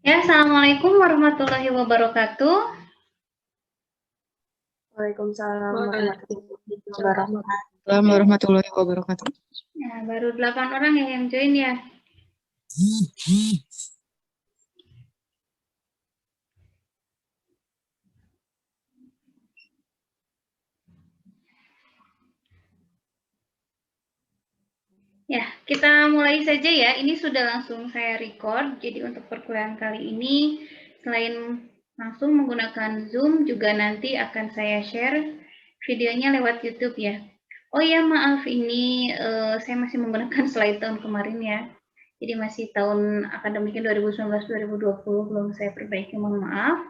Ya, Assalamualaikum warahmatullahi wabarakatuh. Waalaikumsalam warahmatullahi wabarakatuh. Assalamualaikum warahmatullahi wabarakatuh. Ya, baru 8 orang ya yang join ya. Ya, kita mulai saja ya. Ini sudah langsung saya record. Jadi untuk perkuliahan kali ini, selain langsung menggunakan Zoom, juga nanti akan saya share videonya lewat YouTube ya. Oh ya, maaf ini saya masih menggunakan slide tahun kemarin ya. Jadi masih tahun akademiknya 2019-2020 belum saya perbaiki, mohon maaf.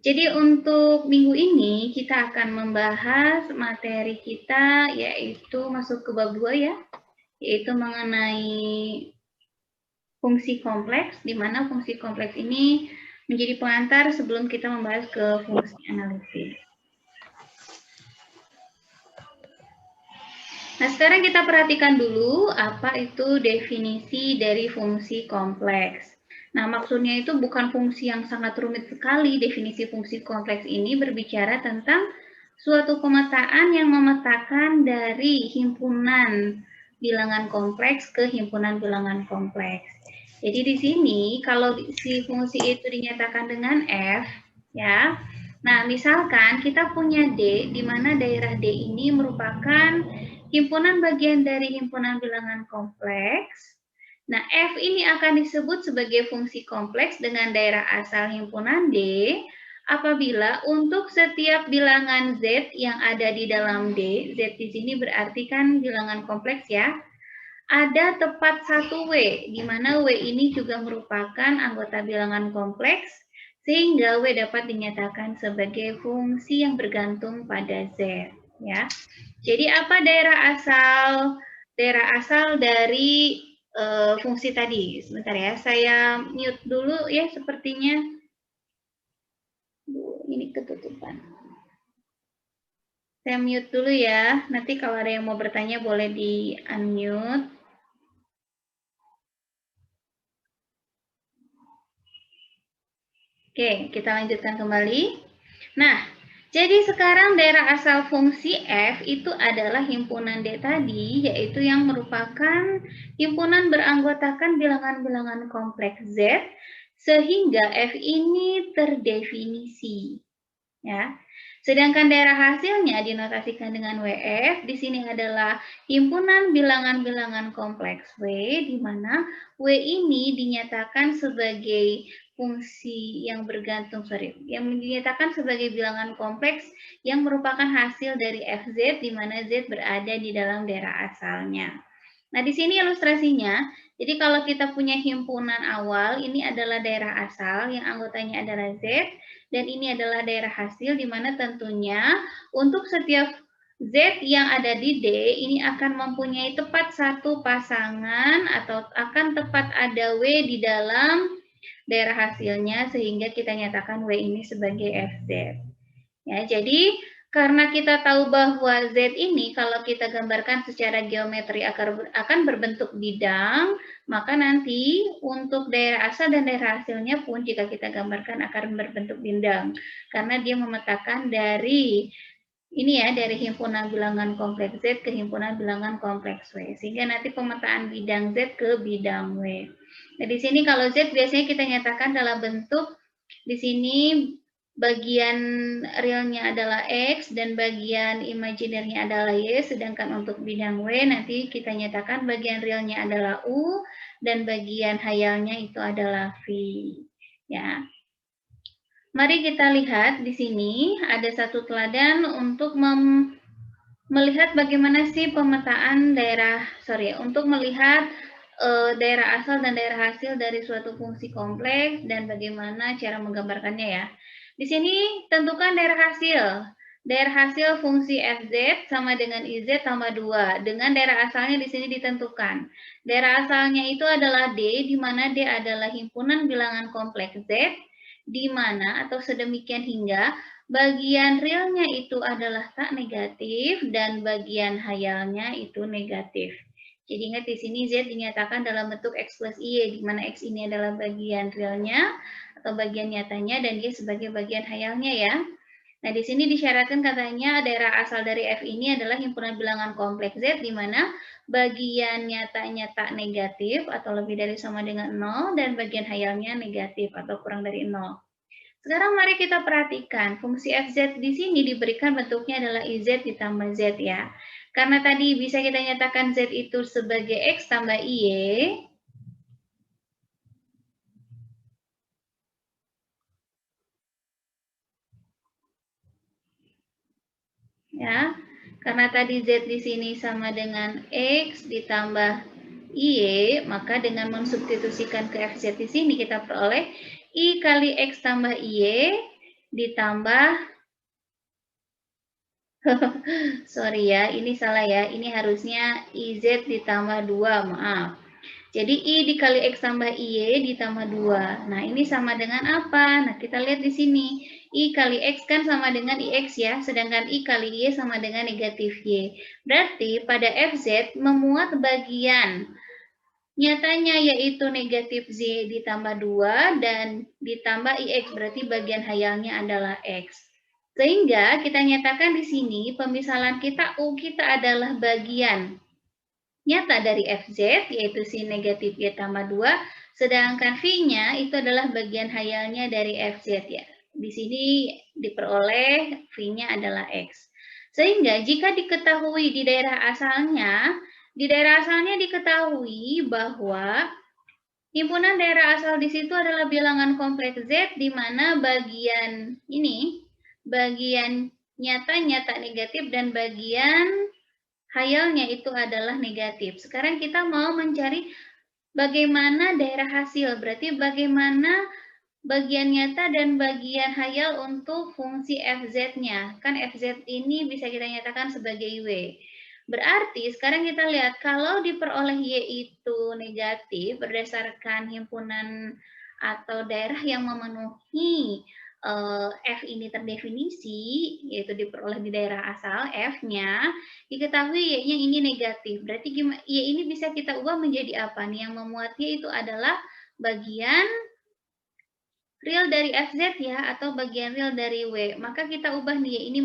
Jadi untuk minggu ini kita akan membahas materi kita yaitu masuk ke bab 2 ya, yaitu mengenai fungsi kompleks, di mana fungsi kompleks ini menjadi pengantar sebelum kita membahas ke fungsi analisis. Nah, sekarang kita perhatikan dulu apa itu definisi dari fungsi kompleks. Nah, maksudnya itu bukan fungsi yang sangat rumit sekali. Definisi fungsi kompleks ini berbicara tentang suatu pemetaan yang memetakan dari himpunan bilangan kompleks ke himpunan bilangan kompleks. Jadi di sini kalau si fungsi itu dinyatakan dengan F, ya. Nah, misalkan kita punya D, di mana daerah D ini merupakan himpunan bagian dari himpunan bilangan kompleks. Nah, F ini akan disebut sebagai fungsi kompleks dengan daerah asal himpunan D apabila untuk setiap bilangan Z yang ada di dalam D, Z di sini berarti kan bilangan kompleks ya, ada tepat satu W, di mana W ini juga merupakan anggota bilangan kompleks, sehingga W dapat dinyatakan sebagai fungsi yang bergantung pada Z. Ya. Jadi apa daerah asal? Daerah asal dari fungsi tadi. Sebentar ya, saya mute dulu ya sepertinya. Ini ketutupan. Saya mute dulu ya. Nanti kalau ada yang mau bertanya boleh di unmute. Oke, kita lanjutkan kembali. Nah, jadi sekarang daerah asal fungsi F itu adalah himpunan D tadi, yaitu yang merupakan himpunan beranggotakan bilangan-bilangan kompleks Z, sehingga F ini terdefinisi. Ya. Sedangkan daerah hasilnya dinotasikan dengan WF, di sini adalah himpunan bilangan-bilangan kompleks W, di mana W ini dinyatakan sebagai fungsi yang bergantung, yang dinyatakan sebagai bilangan kompleks yang merupakan hasil dari FZ, di mana Z berada di dalam daerah asalnya. Nah, di sini ilustrasinya, jadi kalau kita punya himpunan awal, ini adalah daerah asal yang anggotanya adalah Z, dan ini adalah daerah hasil, di mana tentunya untuk setiap Z yang ada di D, ini akan mempunyai tepat satu pasangan atau akan tepat ada W di dalam daerah hasilnya, sehingga kita nyatakan W ini sebagai FZ. Ya, jadi karena kita tahu bahwa Z ini kalau kita gambarkan secara geometri akan berbentuk bidang, maka nanti untuk daerah asal dan daerah hasilnya pun jika kita gambarkan akan berbentuk bidang. Karena dia memetakan dari ini ya, dari himpunan bilangan kompleks Z ke himpunan bilangan kompleks W. Sehingga nanti pemetaan bidang Z ke bidang W. Nah, di sini kalau Z biasanya kita nyatakan dalam bentuk di sini bagian realnya adalah X dan bagian imajinernya adalah Y, sedangkan untuk bidang W nanti kita nyatakan bagian realnya adalah U dan bagian hayalnya itu adalah V. Ya. Mari kita lihat di sini ada satu teladan untuk melihat bagaimana sih pemetaan daerah, untuk melihat daerah asal dan daerah hasil dari suatu fungsi kompleks dan bagaimana cara menggambarkannya ya. Di sini tentukan daerah hasil. Daerah hasil fungsi FZ sama dengan IZ tambah 2. Dengan daerah asalnya di sini ditentukan. Daerah asalnya itu adalah D, di mana D adalah himpunan bilangan kompleks Z, di mana atau sedemikian hingga bagian realnya itu adalah tak negatif dan bagian hayalnya itu negatif. Jadi ingat di sini Z dinyatakan dalam bentuk X plus Y, di mana X ini adalah bagian realnya atau bagian nyatanya dan Y sebagai bagian hayalnya ya. Nah, di sini disyaratkan katanya daerah asal dari F ini adalah himpunan bilangan kompleks Z, di mana bagian nyatanya tak negatif atau lebih dari sama dengan 0, dan bagian hayalnya negatif atau kurang dari 0. Sekarang mari kita perhatikan, fungsi fz di sini diberikan bentuknya adalah iz ditambah z ya. Karena tadi bisa kita nyatakan z itu sebagai x tambah y, ya, karena tadi z di sini sama dengan x ditambah y, maka dengan mensubstitusikan ke fz di sini kita peroleh i kali x tambah y ditambah, sorry ya, ini salah ya, ini harusnya iz ditambah 2, maaf. Jadi I dikali X tambah Y ditambah 2. Nah, ini sama dengan apa? Nah, kita lihat di sini. I kali X kan sama dengan IX ya, sedangkan I kali Y sama dengan negatif Y. Berarti pada FZ memuat bagian nyatanya yaitu negatif Z ditambah 2 dan ditambah IX, berarti bagian hayalnya adalah X. Sehingga kita nyatakan di sini pemisalan kita U kita adalah bagian nyata dari FZ, yaitu si negatif Y tambah 2, sedangkan V-nya itu adalah bagian hayalnya dari FZ ya. Di sini diperoleh V-nya adalah X. Sehingga jika diketahui di daerah asalnya diketahui bahwa himpunan daerah asal di situ adalah bilangan kompleks Z, di mana bagian ini, bagian nyatanya tak negatif dan bagian hayalnya itu adalah negatif. Sekarang kita mau mencari bagaimana daerah hasil, berarti bagaimana bagian nyata dan bagian hayal untuk fungsi fz-nya. Kan fz ini bisa kita nyatakan sebagai y. Berarti sekarang kita lihat kalau diperoleh y itu negatif berdasarkan himpunan atau daerah yang memenuhi F ini terdefinisi, yaitu diperoleh di daerah asal F-nya, diketahui Y-nya ini negatif. Berarti Y ini bisa kita ubah menjadi apa nih? Yang memuatnya itu adalah bagian real dari FZ ya, atau bagian real dari W. Maka kita ubah nih Y ini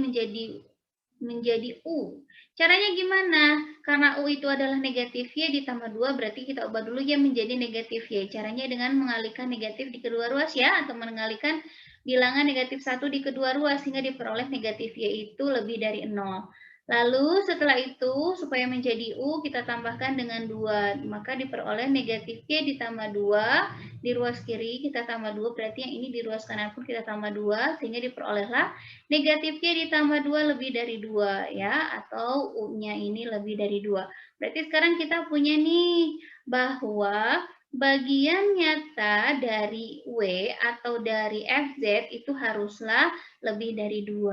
menjadi U. Caranya gimana? Karena U itu adalah negatif Y ditambah 2, berarti kita ubah dulu Y menjadi negatif Y. Caranya dengan mengalihkan negatif di kedua ruas ya, atau mengalihkan bilangan negatif 1 di kedua ruas, sehingga diperoleh negatif Y itu lebih dari 0. Lalu setelah itu, supaya menjadi U, kita tambahkan dengan 2. Maka diperoleh negatif Y ditambah 2. Di ruas kiri kita tambah 2, berarti yang ini di ruas kanan pun kita tambah 2, sehingga diperolehlah negatif Y ditambah 2 lebih dari 2, ya, atau U-nya ini lebih dari 2. Berarti sekarang kita punya nih, bahwa bagian nyata dari W atau dari FZ itu haruslah lebih dari 2.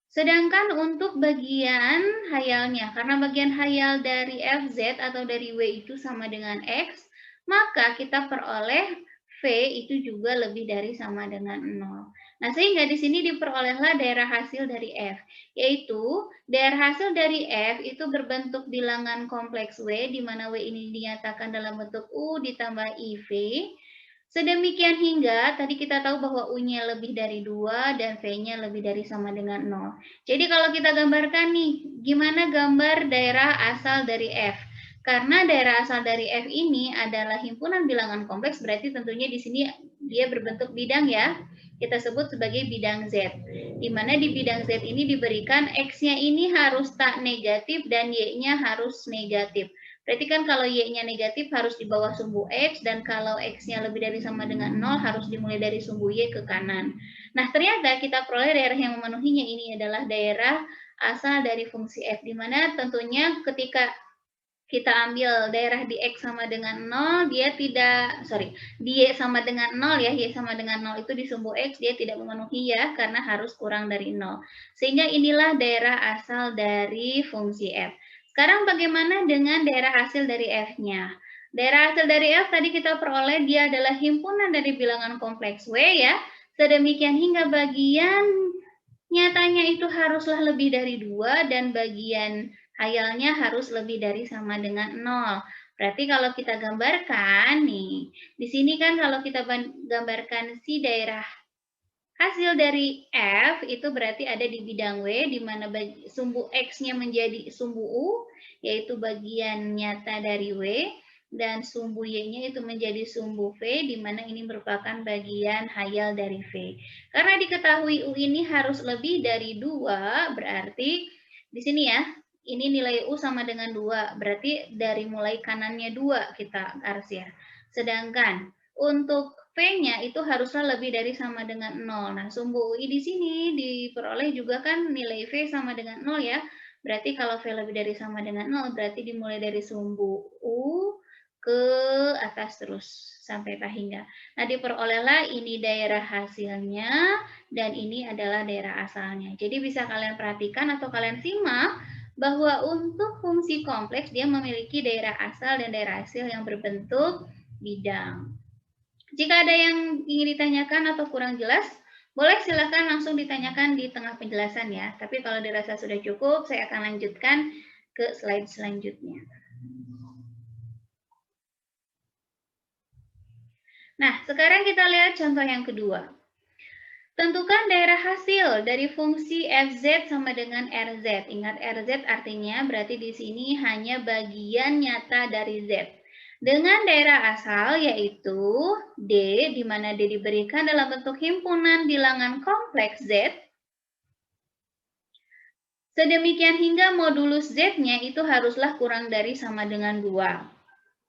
Sedangkan untuk bagian hayalnya, karena bagian hayal dari FZ atau dari W itu sama dengan X, maka kita peroleh V itu juga lebih dari sama dengan 0. Nah, sehingga di sini diperolehlah daerah hasil dari F, yaitu daerah hasil dari F itu berbentuk bilangan kompleks W, di mana W ini dinyatakan dalam bentuk U ditambah IV. Sedemikian hingga tadi kita tahu bahwa U-nya lebih dari 2 dan V-nya lebih dari sama dengan 0. Jadi kalau kita gambarkan nih, gimana gambar daerah asal dari F? Karena daerah asal dari F ini adalah himpunan bilangan kompleks, berarti tentunya di sini dia berbentuk bidang ya. Kita sebut sebagai bidang Z. Di mana di bidang Z ini diberikan X-nya ini harus tak negatif dan Y-nya harus negatif. Berarti kan kalau Y-nya negatif harus di bawah sumbu X, dan kalau X-nya lebih dari sama dengan 0 harus dimulai dari sumbu Y ke kanan. Nah, ternyata kita peroleh daerah yang memenuhinya ini adalah daerah asal dari fungsi F, di mana tentunya ketika kita ambil daerah di X sama dengan 0, dia tidak, di Y sama dengan 0 ya, Y sama dengan 0 itu di sumbu X, dia tidak memenuhi ya, karena harus kurang dari 0. Sehingga inilah daerah asal dari fungsi F. Sekarang bagaimana dengan daerah hasil dari F-nya? Daerah hasil dari F tadi kita peroleh dia adalah himpunan dari bilangan kompleks W ya, sedemikian hingga bagian nyatanya itu haruslah lebih dari 2 dan bagian Hayalnya harus lebih dari sama dengan 0. Berarti kalau kita gambarkan nih, di sini kan kalau kita gambarkan si daerah hasil dari F itu berarti ada di bidang W, di mana sumbu X-nya menjadi sumbu U, yaitu bagian nyata dari W, dan sumbu Y-nya itu menjadi sumbu V, di mana ini merupakan bagian hayal dari V. Karena diketahui U ini harus lebih dari 2, berarti di sini ya, ini nilai U sama dengan 2, berarti dari mulai kanannya 2 kita arsir. Sedangkan untuk V-nya itu harusnya lebih dari sama dengan 0. Nah, sumbu UI di sini diperoleh juga kan nilai V sama dengan 0 ya. Berarti kalau V lebih dari sama dengan 0, berarti dimulai dari sumbu U ke atas terus sampai hingga. Nah, diperolehlah ini daerah hasilnya dan ini adalah daerah asalnya. Jadi bisa kalian perhatikan atau kalian simak bahwa untuk fungsi kompleks dia memiliki daerah asal dan daerah hasil yang berbentuk bidang. Jika ada yang ingin ditanyakan atau kurang jelas, boleh silakan langsung ditanyakan di tengah penjelasan ya. Tapi kalau dirasa sudah cukup, saya akan lanjutkan ke slide selanjutnya. Nah, sekarang kita lihat contoh yang kedua. Tentukan daerah hasil dari fungsi Fz sama dengan Rz. Ingat Rz artinya berarti di sini hanya bagian nyata dari Z. Dengan daerah asal yaitu D, di mana D diberikan dalam bentuk himpunan bilangan kompleks Z. Sedemikian hingga modulus Z-nya itu haruslah kurang dari sama dengan 2.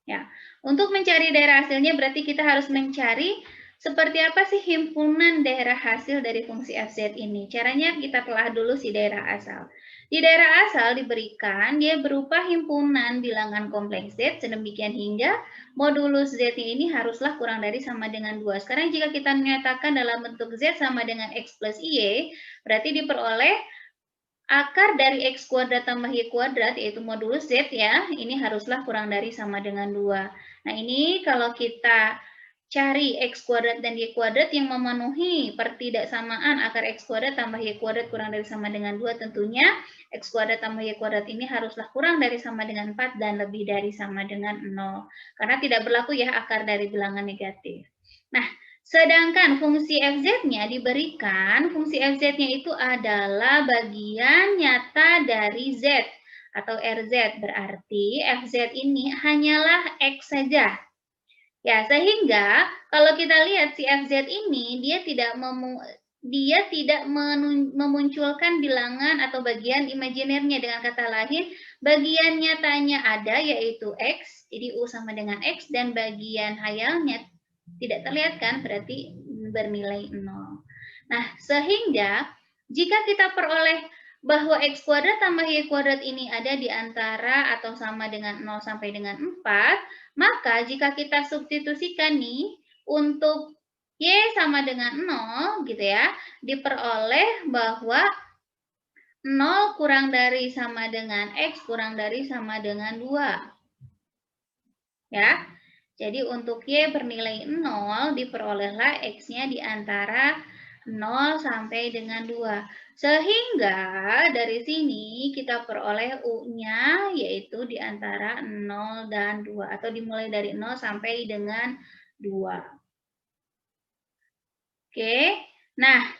Ya. Untuk mencari daerah hasilnya berarti kita harus mencari seperti apa sih himpunan daerah hasil dari fungsi Fz ini? Caranya kita telah dulu si daerah asal. Di daerah asal diberikan dia berupa himpunan bilangan kompleks Z sedemikian hingga modulus Z ini haruslah kurang dari sama dengan 2. Sekarang jika kita menyatakan dalam bentuk Z sama dengan X plus Y, berarti diperoleh akar dari X kuadrat tambah Y kuadrat, yaitu modulus Z ya, ini haruslah kurang dari sama dengan 2. Nah ini kalau kita cari X kuadrat dan Y kuadrat yang memenuhi pertidaksamaan akar X kuadrat tambah Y kuadrat kurang dari sama dengan 2, tentunya X kuadrat tambah Y kuadrat ini haruslah kurang dari sama dengan 4 dan lebih dari sama dengan 0. Karena tidak berlaku ya akar dari bilangan negatif. Nah, sedangkan fungsi Fz-nya diberikan, fungsi Fz-nya itu adalah bagian nyata dari Z atau Rz. Berarti Fz ini hanyalah X saja. Ya, sehingga kalau kita lihat si Fz ini dia tidak memunculkan bilangan atau bagian imajinernya. Dengan kata lain, bagian nyatanya ada yaitu X, jadi U sama dengan X, dan bagian hayalnya tidak terlihat kan, berarti bernilai 0. Nah, sehingga jika kita peroleh bahwa X kuadrat tambah Y kuadrat ini ada di antara atau sama dengan 0 sampai dengan 4, maka jika kita substitusikan nih untuk Y sama dengan 0 gitu ya, diperoleh bahwa 0 kurang dari sama dengan X kurang dari sama dengan 2. Ya. Jadi untuk Y bernilai 0 diperolehlah X-nya di antara 0 sampai dengan 2. Sehingga dari sini kita peroleh U-nya yaitu di antara 0 dan 2 atau dimulai dari 0 sampai dengan 2. Oke. Nah,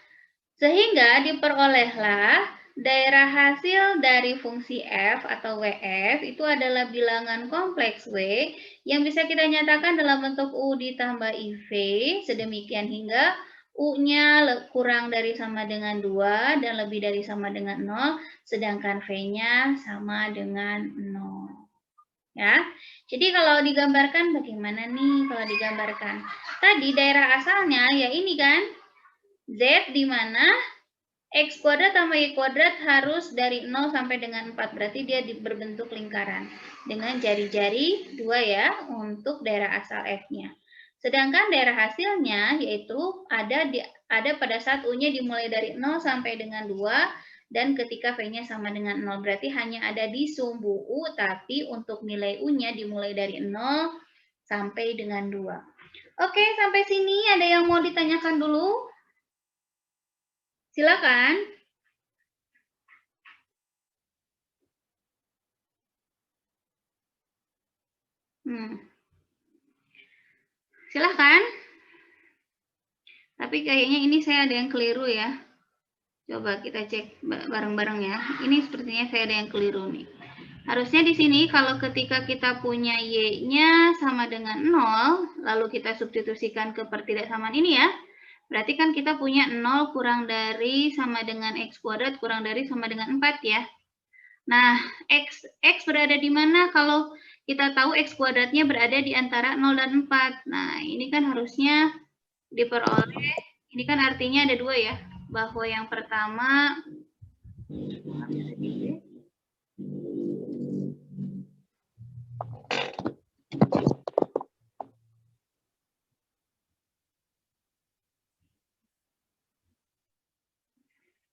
sehingga diperolehlah daerah hasil dari fungsi F atau WF itu adalah bilangan kompleks W yang bisa kita nyatakan dalam bentuk U ditambah IV, sedemikian hingga U-nya kurang dari sama dengan 2 dan lebih dari sama dengan 0, sedangkan V-nya sama dengan 0. Ya, jadi kalau digambarkan bagaimana nih kalau digambarkan? Tadi daerah asalnya ya ini kan, Z di mana X kuadrat tambah Y kuadrat harus dari 0 sampai dengan 4. Berarti dia berbentuk lingkaran. Dengan jari-jari 2 ya untuk daerah asal F-nya. Sedangkan daerah hasilnya yaitu ada pada saat U-nya dimulai dari 0 sampai dengan 2. Dan ketika V-nya sama dengan 0. Berarti hanya ada di sumbu U. Tapi untuk nilai U-nya dimulai dari 0 sampai dengan 2. Oke, sampai sini ada yang mau ditanyakan dulu? Silakan. Silahkan. Tapi kayaknya ini saya ada yang keliru ya. Coba kita cek bareng-bareng ya. Ini sepertinya saya ada yang keliru nih. Harusnya di sini kalau ketika kita punya Y-nya sama dengan 0, lalu kita substitusikan ke pertidaksamaan ini ya. Berarti kan kita punya 0 kurang dari sama dengan X kuadrat kurang dari sama dengan 4 ya. Nah, X berada di mana kalau kita tahu X kuadratnya berada di antara 0 dan 4. Nah, ini kan harusnya diperoleh, ini kan artinya ada dua ya. Bahwa yang pertama,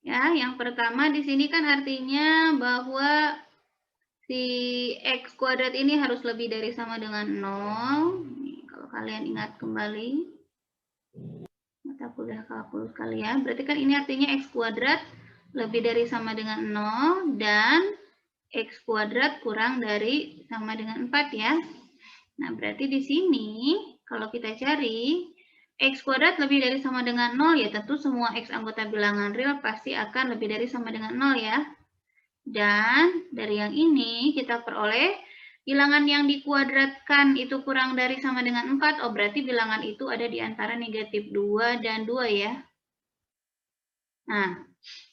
ya, yang pertama di sini kan artinya bahwa si X kuadrat ini harus lebih dari sama dengan 0. Nih, kalau kalian ingat kembali mata kuliah kalkulus kalian, berarti kan ini artinya X kuadrat lebih dari sama dengan 0 dan X kuadrat kurang dari sama dengan 4 ya. Nah, berarti di sini kalau kita cari X kuadrat lebih dari sama dengan 0, ya tentu semua X anggota bilangan real pasti akan lebih dari sama dengan 0 ya. Dan dari yang ini kita peroleh bilangan yang dikuadratkan itu kurang dari sama dengan 4, oh berarti bilangan itu ada di antara negatif 2 dan 2 ya. Nah,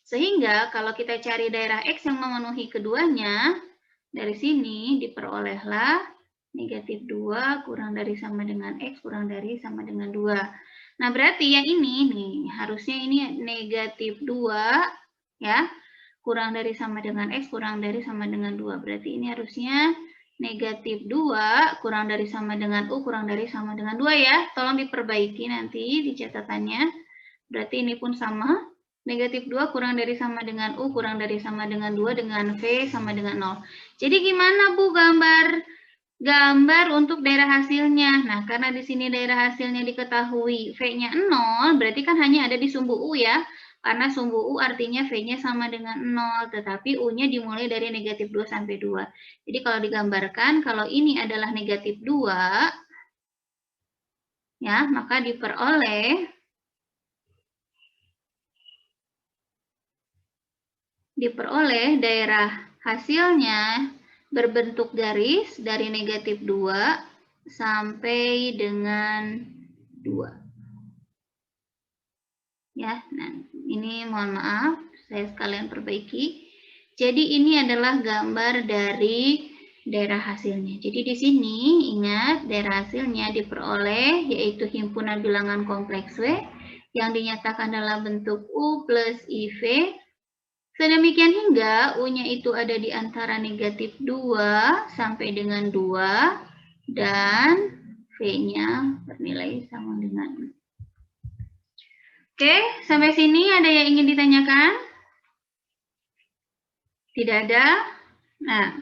sehingga kalau kita cari daerah X yang memenuhi keduanya, dari sini diperolehlah negatif 2 kurang dari sama dengan X kurang dari sama dengan 2. Nah, berarti yang ini nih, harusnya ini negatif 2 ya, kurang dari sama dengan X kurang dari sama dengan 2. Berarti ini harusnya negatif 2 kurang dari sama dengan U kurang dari sama dengan 2 ya. Tolong diperbaiki nanti di catatannya. Berarti ini pun sama. Negatif 2 kurang dari sama dengan U kurang dari sama dengan 2 dengan V sama dengan 0. Jadi gimana Bu gambar untuk daerah hasilnya? Nah, karena di sini daerah hasilnya diketahui V-nya 0, berarti kan hanya ada di sumbu U ya. Karena sumbu U artinya V-nya sama dengan 0, tetapi U-nya dimulai dari negatif 2 sampai 2. Jadi kalau digambarkan, kalau ini adalah negatif 2, ya, maka diperoleh daerah hasilnya berbentuk garis dari negatif 2 sampai dengan 2. Ya, nah ini mohon maaf, saya sekalian perbaiki. Jadi ini adalah gambar dari daerah hasilnya. Jadi di sini ingat daerah hasilnya diperoleh yaitu himpunan bilangan kompleks W yang dinyatakan dalam bentuk U plus IV. Sedemikian hingga U-nya itu ada di antara negatif 2 sampai dengan 2 dan V-nya bernilai sama dengan 0. Oke, sampai sini ada yang ingin ditanyakan? Tidak ada? Nah,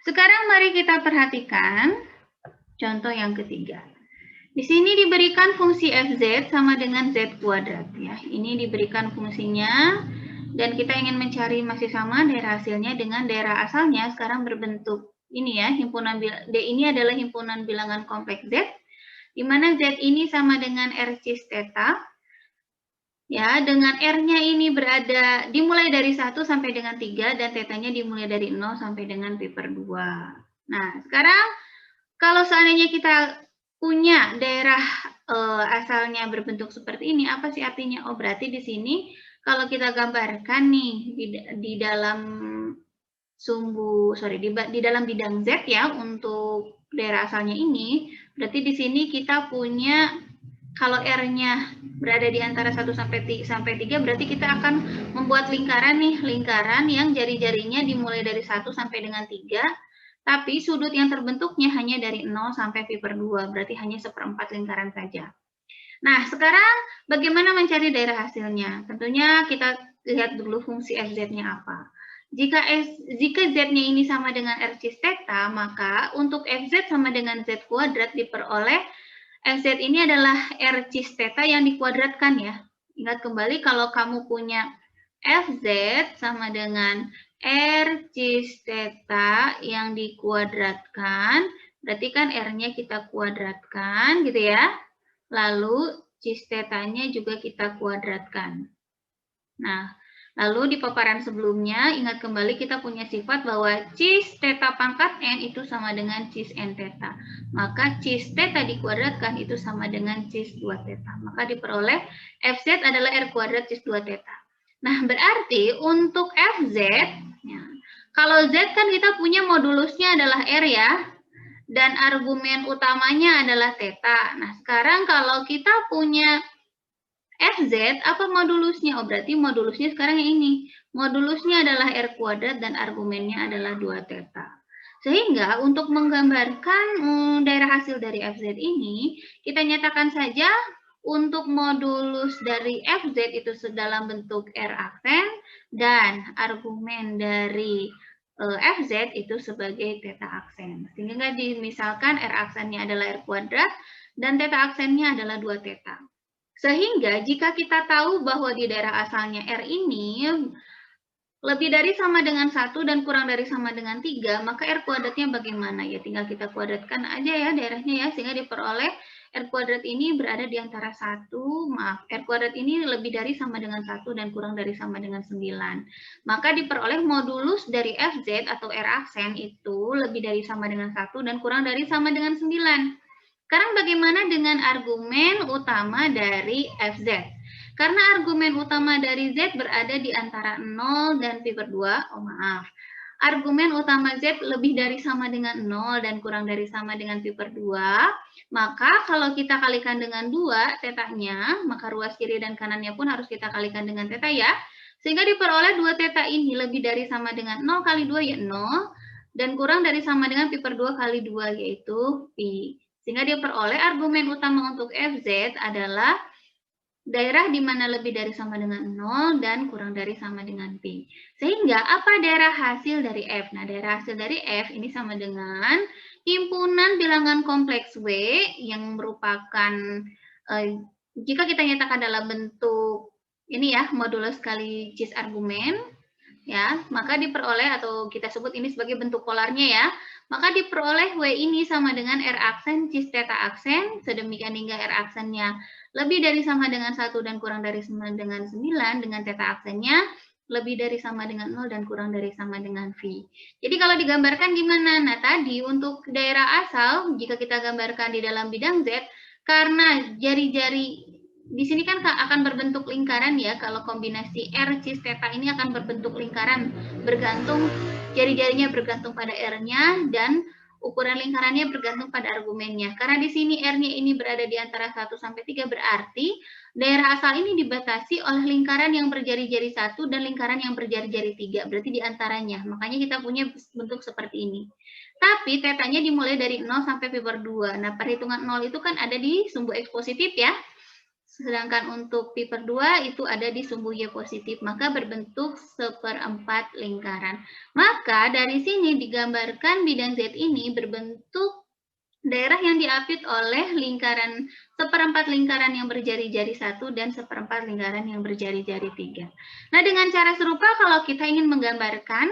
sekarang mari kita perhatikan contoh yang ketiga. Di sini diberikan fungsi fz sama dengan z kuadrat ya. Ini diberikan fungsinya dan kita ingin mencari masih sama daerah hasilnya dengan daerah asalnya sekarang berbentuk ini ya, himpunan D ini adalah himpunan bilangan kompleks Z di mana Z ini sama dengan R cis theta. Ya, dengan R-nya ini berada dimulai dari 1 sampai dengan 3 dan tetanya dimulai dari 0 sampai dengan pi per 2. Nah, sekarang kalau seandainya kita punya daerah asalnya berbentuk seperti ini, apa sih artinya? Oh, berarti di sini kalau kita gambarkan nih di dalam di dalam bidang Z ya untuk daerah asalnya ini, berarti di sini kita punya kalau R-nya berada di antara 1 sampai 3, berarti kita akan membuat lingkaran nih, lingkaran yang jari-jarinya dimulai dari 1 sampai dengan 3, tapi sudut yang terbentuknya hanya dari 0 sampai pi per 2, berarti hanya 1/4 lingkaran saja. Nah, sekarang bagaimana mencari daerah hasilnya? Tentunya kita lihat dulu fungsi fz-nya apa. Jika z-nya ini sama dengan R cis theta, maka untuk fz sama dengan z kuadrat diperoleh fz ini adalah R cis theta yang dikuadratkan ya. Ingat kembali kalau kamu punya fz sama dengan R cis theta yang dikuadratkan, Berarti kan R-nya kita kuadratkan gitu ya. Lalu cis tetanya juga kita kuadratkan. Nah, lalu di paparan sebelumnya, ingat kembali kita punya sifat bahwa cis theta pangkat N itu sama dengan cis N theta. Maka cis theta dikuadratkan itu sama dengan cis 2 theta. Maka diperoleh Fz adalah R kuadrat cis 2 theta. Nah, berarti untuk Fz, ya, kalau Z kan kita punya modulusnya adalah R ya, dan argumen utamanya adalah theta. Nah, sekarang kalau kita punya Fz, apa modulusnya? Oh, berarti modulusnya sekarang yang ini. Modulusnya adalah R kuadrat dan argumennya adalah 2 theta. Sehingga untuk menggambarkan daerah hasil dari Fz ini, kita nyatakan saja untuk modulus dari Fz itu dalam bentuk R aksen dan argumen dari Fz itu sebagai theta aksen. Sehingga misalkan R aksennya adalah R kuadrat dan theta aksennya adalah 2 theta. Sehingga jika kita tahu bahwa di daerah asalnya R ini lebih dari sama dengan 1 dan kurang dari sama dengan 3, maka R kuadratnya bagaimana? Ya tinggal kita kuadratkan aja ya daerahnya ya, sehingga diperoleh R kuadrat ini berada di antara 1, R kuadrat ini lebih dari sama dengan 1 dan kurang dari sama dengan 9. Maka diperoleh modulus dari Fz atau R aksen itu lebih dari sama dengan 1 dan kurang dari sama dengan 9. Sekarang bagaimana dengan argumen utama dari Fz? Karena argumen utama dari Z berada di antara 0 dan pi per 2, argumen utama Z lebih dari sama dengan 0 dan kurang dari sama dengan pi per 2, maka kalau kita kalikan dengan 2 tetanya, maka ruas kiri dan kanannya pun harus kita kalikan dengan teta ya. Sehingga diperoleh 2 teta ini lebih dari sama dengan 0 kali 2 ya 0, dan kurang dari sama dengan pi per 2 kali 2 yaitu pi. Sehingga diperoleh argumen utama untuk Fz adalah daerah di mana lebih dari sama dengan 0 dan kurang dari sama dengan pi. Sehingga apa daerah hasil dari F? Nah, daerah hasil dari F ini sama dengan himpunan bilangan kompleks W yang merupakan, jika kita nyatakan dalam bentuk ini ya, modulus kali cis argumen, ya, maka diperoleh atau kita sebut ini sebagai bentuk polarnya ya, maka diperoleh W ini sama dengan R aksen cis theta aksen, sedemikian hingga R aksennya lebih dari sama dengan 1 dan kurang dari sama dengan 9, dengan theta aksennya lebih dari sama dengan 0 dan kurang dari sama dengan V. Jadi kalau digambarkan gimana? Nah tadi untuk daerah asal, jika kita gambarkan di dalam bidang Z, karena jari-jari di sini kan akan berbentuk lingkaran ya, kalau kombinasi R cis theta ini akan berbentuk lingkaran, bergantung jari-jarinya bergantung pada R-nya dan ukuran lingkarannya bergantung pada argumennya. Karena di sini R-nya ini berada di antara 1 sampai 3 berarti daerah asal ini dibatasi oleh lingkaran yang berjari-jari 1 dan lingkaran yang berjari-jari 3. Berarti di antaranya. Makanya kita punya bentuk seperti ini. Tapi tetanya dimulai dari 0 sampai pi per 2. Nah, perhitungan 0 itu kan ada di sumbu X positif ya. Sedangkan untuk pi per 2 itu ada di sumbu Y positif, maka berbentuk seperempat lingkaran. Maka dari sini digambarkan bidang Z ini berbentuk daerah yang diapit oleh lingkaran, seperempat lingkaran yang berjari-jari 1 dan seperempat lingkaran yang berjari-jari 3. Nah, dengan cara serupa kalau kita ingin menggambarkan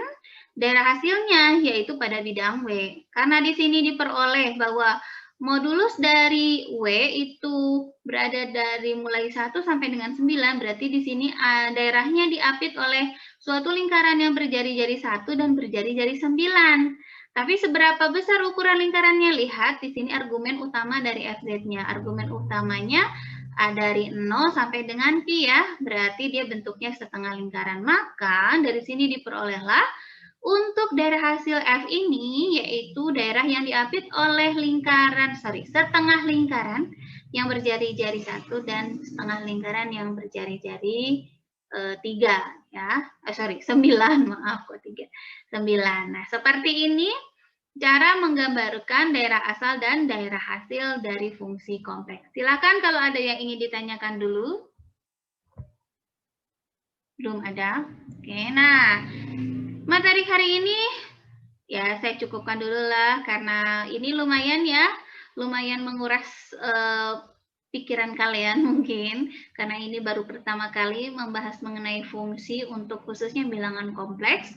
daerah hasilnya, yaitu pada bidang W. Karena di sini diperoleh bahwa modulus dari W itu berada dari mulai 1 sampai dengan 9, berarti di sini daerahnya diapit oleh suatu lingkaran yang berjari-jari 1 dan berjari-jari 9. Tapi seberapa besar ukuran lingkarannya? Lihat di sini argumen utama dari Fz-nya. Argumen utamanya dari 0 sampai dengan pi ya, berarti dia bentuknya setengah lingkaran. Maka dari sini diperolehlah untuk daerah hasil F ini, yaitu daerah yang diapit oleh lingkaran, setengah lingkaran yang berjari-jari 1 dan setengah lingkaran yang berjari-jari 3 ya. 9, maaf kok 3. 9. Nah, seperti ini cara menggambarkan daerah asal dan daerah hasil dari fungsi kompleks. Silakan kalau ada yang ingin ditanyakan dulu. Belum ada? Oke, nah materi hari ini ya saya cukupkan dulu lah karena ini lumayan ya, lumayan menguras pikiran kalian mungkin karena ini baru pertama kali membahas mengenai fungsi untuk khususnya bilangan kompleks.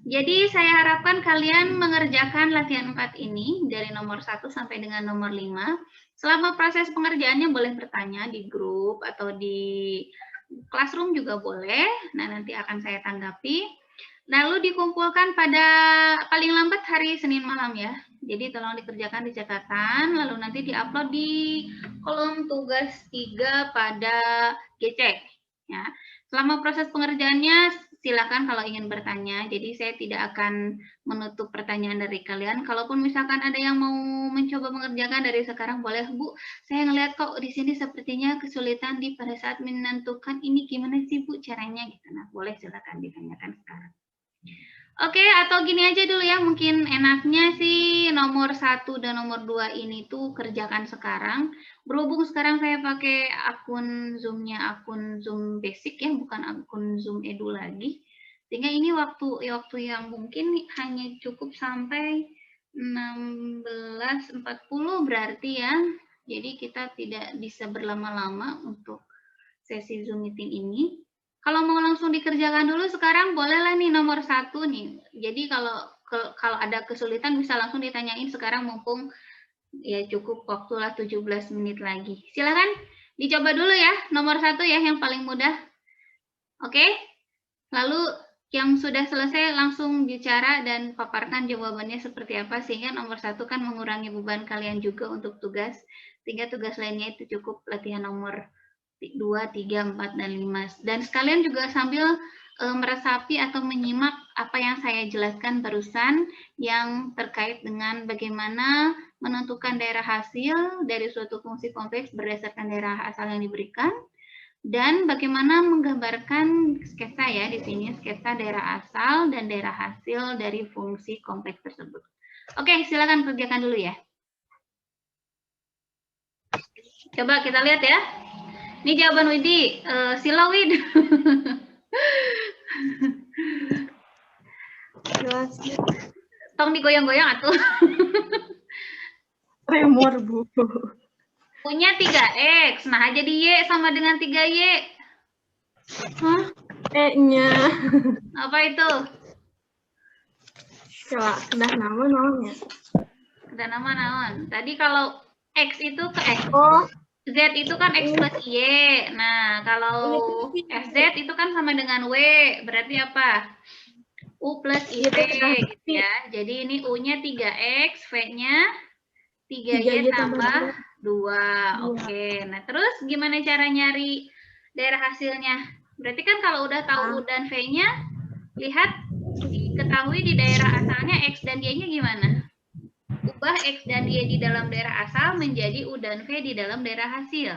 Jadi saya harapkan kalian mengerjakan latihan 4 ini dari nomor 1 sampai dengan nomor 5. Selama proses pengerjaannya boleh bertanya di grup atau di classroom juga boleh. Nah, nanti akan saya tanggapi. Lalu dikumpulkan pada paling lambat hari Senin malam ya. Jadi tolong dikerjakan di catatan, lalu nanti diupload di kolom tugas 3 pada GC. Ya. Selama proses pengerjaannya silakan kalau ingin bertanya. Jadi saya tidak akan menutup pertanyaan dari kalian. Kalaupun misalkan ada yang mau mencoba mengerjakan dari sekarang, boleh Bu. Saya ngelihat kok di sini sepertinya kesulitan pada saat menentukan ini gimana sih Bu caranya gitu. Nah, boleh silakan ditanyakan sekarang. Oke, atau gini aja dulu ya, mungkin enaknya sih nomor 1 dan nomor 2 ini tuh kerjakan sekarang. Berhubung sekarang saya pakai akun Zoom-nya, akun Zoom basic ya, bukan akun Zoom Edu lagi. Sehingga ini waktu yang mungkin hanya cukup sampai 16.40 berarti ya. Jadi kita tidak bisa berlama-lama untuk sesi Zoom meeting ini. Kalau mau langsung dikerjakan dulu sekarang bolehlah nih nomor 1 nih. Jadi kalau ada kesulitan bisa langsung ditanyain sekarang mumpung ya cukup waktulah 17 menit lagi. Silakan dicoba dulu ya nomor 1 ya yang paling mudah. Oke? Lalu yang sudah selesai langsung bicara dan paparkan jawabannya seperti apa sehingga nomor 1 kan mengurangi beban kalian juga untuk tugas sehingga tugas lainnya itu cukup latihan nomor 2, 3, 4, dan 5. Dan sekalian juga sambil meresapi atau menyimak apa yang saya jelaskan barusan yang terkait dengan bagaimana menentukan daerah hasil dari suatu fungsi kompleks berdasarkan daerah asal yang diberikan dan bagaimana menggambarkan sketsa ya di sini sketsa daerah asal dan daerah hasil dari fungsi kompleks tersebut. Oke, silakan kerjakan dulu ya. Coba kita lihat ya. Ini jawaban Widi, sila Wid. Tong digoyang-goyang atuh. Tremor, Bu. Punya 3X, nah jadi Y sama dengan 3Y. Hah? E-nya. Apa itu? Coba, udah nama namanya. Ada nama naon. Tadi kalau X itu ke X. Oh. Z itu kan X plus Y. Nah, kalau FZ itu kan sama dengan W. Berarti apa? U plus IP gitu ya. Jadi ini U-nya 3X, V-nya 3Y tambah 2. Oke. Nah, terus gimana cara nyari daerah hasilnya? Berarti kan kalau udah tahu U dan V-nya, lihat diketahui di daerah asalnya X dan Y-nya gimana? Ubah X dan Y di dalam daerah asal menjadi U dan V di dalam daerah hasil.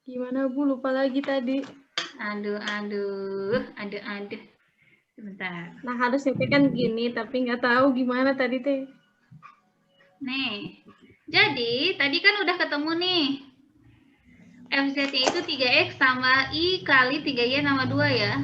Gimana Bu? Lupa lagi tadi. Aduh. Sebentar. Nah harusnya kan gini, tapi nggak tahu gimana tadi teh. Nih, jadi tadi kan udah ketemu nih. FZ-nya itu 3X tambah I kali 3Y tambah 2 ya.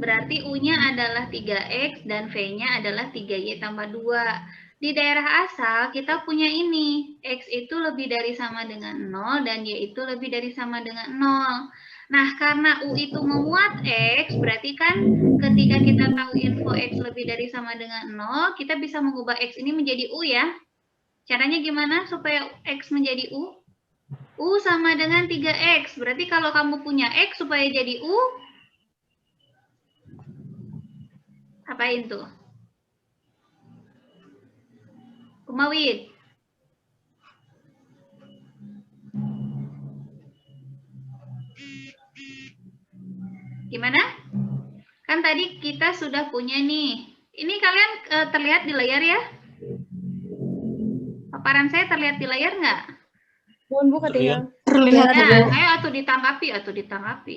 Berarti U-nya adalah 3X dan V-nya adalah 3Y tambah 2. Di daerah asal kita punya ini. X itu lebih dari sama dengan 0 dan Y itu lebih dari sama dengan 0. Nah, karena U itu memuat X, berarti kan ketika kita tahu info X lebih dari sama dengan 0, kita bisa mengubah X ini menjadi U ya. Caranya gimana supaya X menjadi U? U sama dengan 3X. Berarti kalau kamu punya X supaya jadi U, apain tuh? Kumawid. Gimana? Kan tadi kita sudah punya nih. Ini kalian terlihat di layar ya? Paparan saya terlihat di layar nggak? Bu ketinggalan. Terlihat. Nah, ayo atau ditanggapi.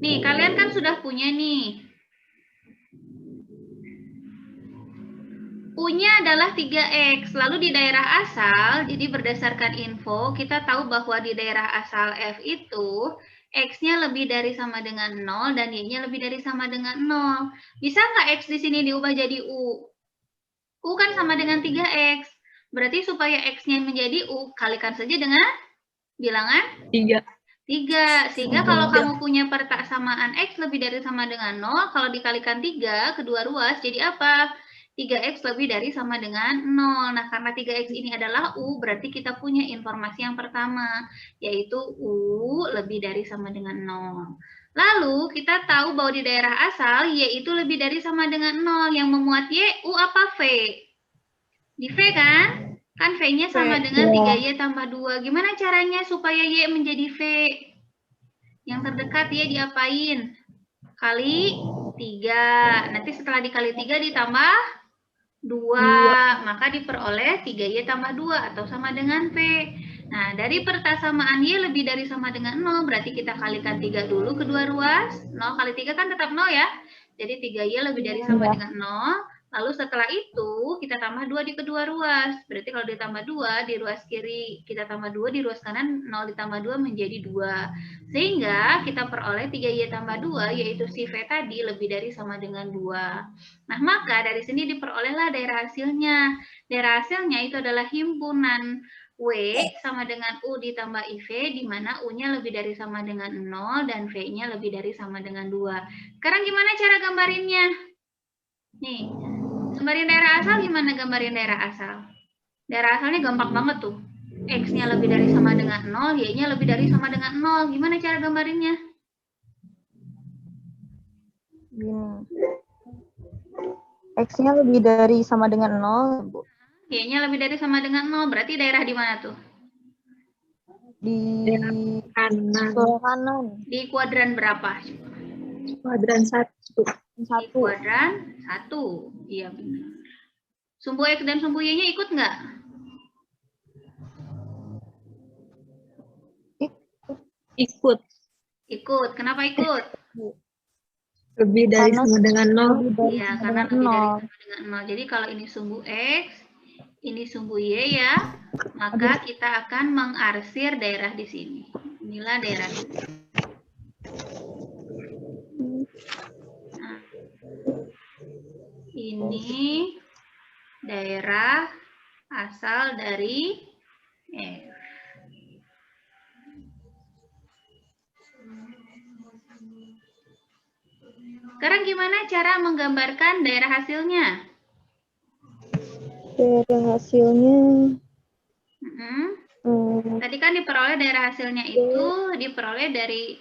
Nih, kalian kan sudah punya nih. U-nya adalah 3X. Lalu di daerah asal, jadi berdasarkan info, kita tahu bahwa di daerah asal F itu, X-nya lebih dari sama dengan 0 dan Y-nya lebih dari sama dengan 0. Bisa nggak X di sini diubah jadi U? U kan sama dengan 3X. Berarti supaya X-nya menjadi U, kalikan saja dengan bilangan 3. 3. Sehingga kalau kamu punya persamaan X lebih dari sama dengan 0, kalau dikalikan 3, kedua ruas, jadi apa? 3X lebih dari sama dengan 0. Nah, karena 3X ini adalah U, berarti kita punya informasi yang pertama, yaitu U lebih dari sama dengan 0. Lalu, kita tahu bahwa di daerah asal, Y itu lebih dari sama dengan 0. Yang memuat Y, U apa V? Di V kan? Kan V-nya sama dengan 3Y tambah 2. Gimana caranya supaya Y menjadi V? Yang terdekat Y diapain? Kali 3. Nanti setelah dikali 3 ditambah 2. Maka diperoleh 3Y tambah 2 atau sama dengan V. Nah, dari persamaan Y lebih dari sama dengan 0, berarti kita kalikan 3 dulu kedua ruas. 0 kali 3 kan tetap 0 ya. Jadi 3Y lebih dari sama dengan 0. Lalu setelah itu kita tambah 2 di kedua ruas. Berarti kalau ditambah 2 di ruas kiri, kita tambah 2 di ruas kanan, 0 ditambah 2 menjadi 2. Sehingga kita peroleh 3Y tambah 2, yaitu si V tadi lebih dari sama dengan 2. Nah, maka dari sini diperolehlah daerah hasilnya. Daerah hasilnya itu adalah himpunan W sama dengan U ditambah IV, di mana U-nya lebih dari sama dengan 0 dan V-nya lebih dari sama dengan 2. Sekarang gimana cara gambarinnya? Nih, gambarin daerah asal gimana gambarin daerah asal? Daerah asalnya gampang banget tuh. X-nya lebih dari sama dengan 0, Y-nya lebih dari sama dengan 0. Gimana cara gambarinnya? X-nya lebih dari sama dengan 0, Bu. Y-nya lebih dari sama dengan 0, berarti daerah di mana tuh? Di Kanan. sebelah kanan. Di kuadran berapa? Kuadran 1. Di kuadran 1. Iya benar. Sumbu X dan sumbu Y-nya ikut nggak? Ikut. Ikut. Kenapa ikut? Lebih dari Karena sama dengan 0. Iya, karena lebih dari sama dengan 0. Jadi kalau ini sumbu X, ini sumbu Y ya, maka kita akan mengarsir daerah di sini. Inilah daerah. Nah, ini daerah asal dari F. Sekarang gimana cara menggambarkan daerah hasilnya? daerah hasilnya Tadi kan diperoleh daerah hasilnya itu diperoleh dari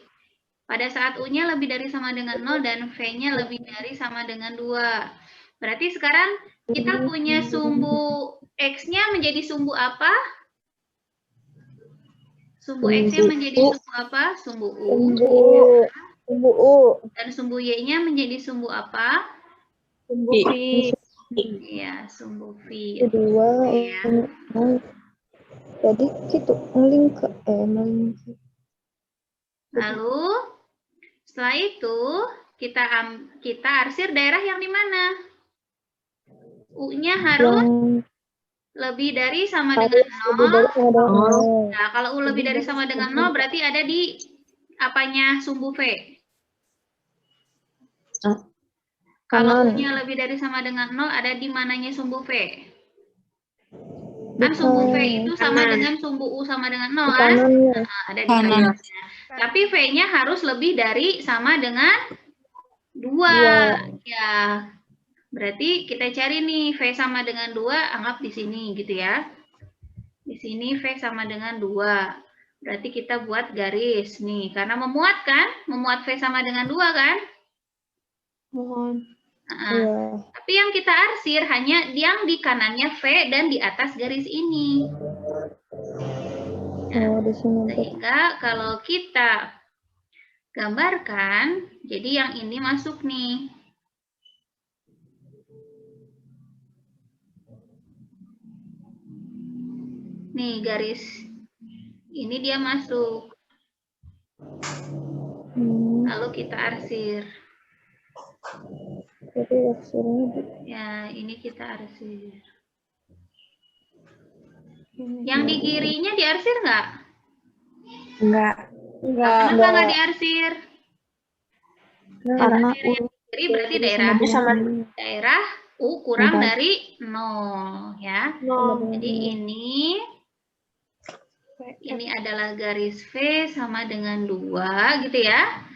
pada saat U-nya lebih dari sama dengan 0 dan V-nya lebih dari sama dengan 2. Berarti sekarang kita punya sumbu X-nya menjadi sumbu apa? Sumbu X-nya menjadi sumbu apa? Sumbu U. sumbu U. Dan sumbu Y-nya menjadi sumbu apa? Sumbu V. Iya, sumbu V. Kedua, Ya. jadi gitu melingkar. Lalu setelah itu kita arsir daerah yang di mana? U-nya harus lebih dari sama dengan 0. Nah, kalau U lebih dari sama dengan 0 berarti ada di apanya sumbu V? Kalau U-nya lebih dari sama dengan 0 ada di mananya sumbu V? Kan sumbu V itu sama dengan sumbu U sama dengan 0 kan? Nah, ada di kanannya. Tapi V-nya harus lebih dari sama dengan 2. Ya. Berarti kita cari nih V sama dengan 2, anggap di sini gitu ya. Di sini V sama dengan 2. Berarti kita buat garis nih. Karena memuat kan? Memuat V sama dengan 2 kan? Tapi yang kita arsir hanya yang di kanannya V dan di atas garis ini. Nah, sehingga kalau kita gambarkan, jadi yang ini masuk nih. Nih garis ini dia masuk. Lalu kita arsir. Ya, ini kita arsir. Yang di kirinya diarsir nggak? Enggak. Kenapa nggak diarsir? Karena Kiri berarti daerah U kurang dari 0 ya. Jadi ini Ini adalah garis V sama dengan 2 gitu ya.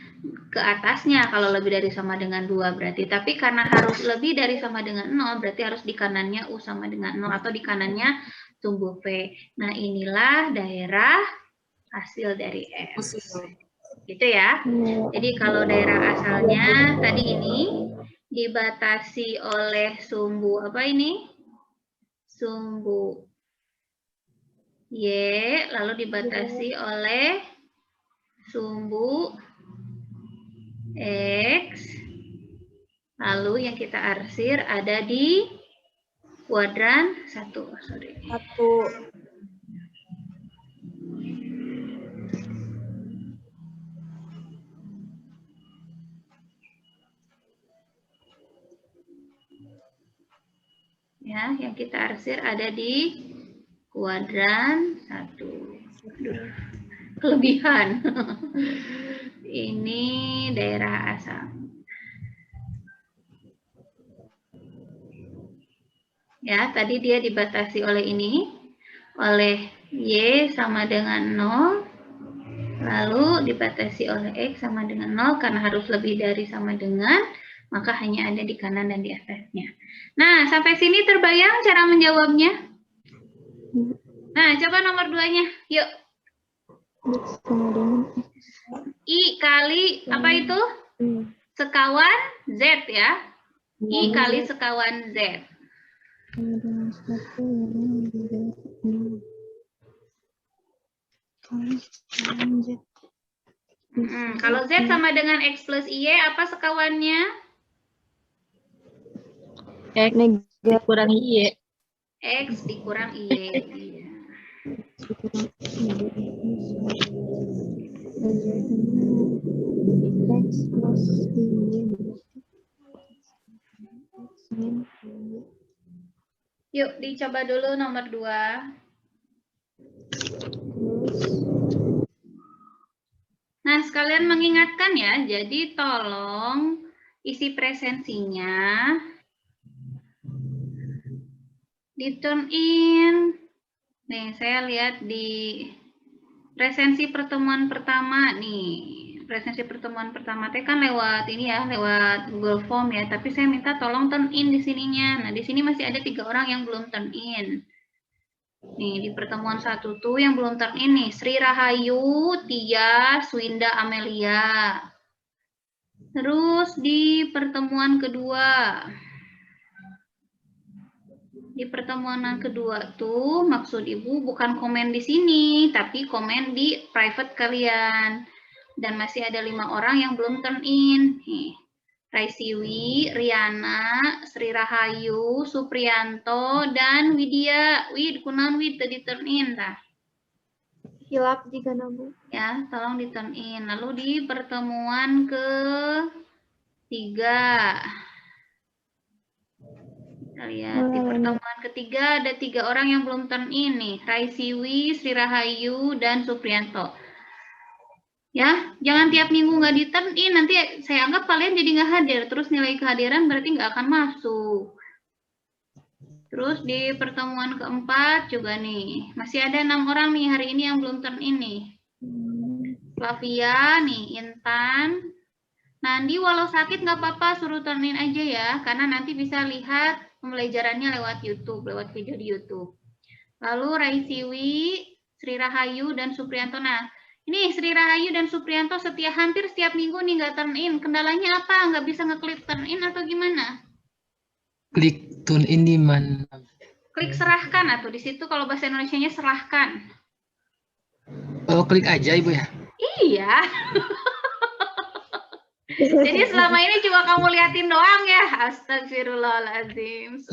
Ke atasnya kalau lebih dari sama dengan 2 berarti. Tapi karena harus lebih dari sama dengan 0 berarti harus di kanannya U sama dengan 0 atau di kanannya tumbuh V. Nah inilah daerah hasil dari F. Gitu ya. Jadi kalau daerah asalnya tadi ini dibatasi oleh sumbu apa ini? Sumbu Y, lalu dibatasi oleh sumbu X, lalu yang kita arsir ada di kuadran 1. Sorry. 1. Ya, yang kita arsir ada di kuadran 1. Aduh, kelebihan. Ini daerah asal. Ya, tadi dia dibatasi oleh ini, oleh Y sama dengan 0, lalu dibatasi oleh X sama dengan 0, karena harus lebih dari sama dengan, maka hanya ada di kanan dan di atasnya. Nah, sampai sini terbayang cara menjawabnya? Nah, coba nomor 2-nya, yuk. I kali, apa itu? Sekawan Z ya. I kali sekawan Z. Kalau Z sama dengan X plus Y, apa sekawannya? X dikurangi Y. X dikurang Y. Iya. Yuk, dicoba dulu nomor 2. Nah, sekalian mengingatkan ya, jadi tolong isi presensinya di turn in. Nih, saya lihat di presensi pertemuan pertama nih. Presensi pertemuan pertama teh kan lewat ini ya, lewat Google Form ya, tapi saya minta tolong turn in di sininya. Nah, di sini masih ada 3 orang yang belum turn in. Nih, di pertemuan 1 tuh yang belum turn in nih, Sri Rahayu, Tia, Swinda, Amelia. Terus di pertemuan kedua. Di pertemuan kedua tuh maksud Ibu bukan komen di sini, tapi komen di private kalian. Dan masih ada 5 orang yang belum turn in. Nih, Raisiwi, Riana, Sri Rahayu, Supriyanto, dan Widya. Wid, kunaon Wid tadi turn in dah. Hilap jika nabu. Ya, tolong di turn in. Lalu di pertemuan ketiga. Kita lihat di pertemuan ketiga ada 3 orang yang belum turn in nih. Raisiwi, Sri Rahayu, dan Supriyanto. Ya, jangan tiap minggu nggak di turn in, nanti saya anggap kalian jadi nggak hadir, terus nilai kehadiran berarti nggak akan masuk. Terus di pertemuan keempat juga nih, masih ada 6 orang nih hari ini yang belum turn in nih. Flavia nih, Intan. Nandi walau sakit nggak apa-apa, suruh turn in aja ya, karena nanti bisa lihat pembelajarannya lewat YouTube, lewat video di YouTube. Lalu Raisiwi, Sri Rahayu, dan Supriyanto. Nah, ini Sri Rahayu dan Supriyanto hampir setiap minggu nih nggak turn in. Kendalanya apa? Nggak bisa ngeklik turn in atau gimana? Klik turn in di mana? Klik serahkan atau di situ kalau bahasa Indonesianya serahkan. Oh, klik aja Ibu ya? Iya. Jadi selama ini cuma kamu liatin doang ya. Astagfirullahaladzim.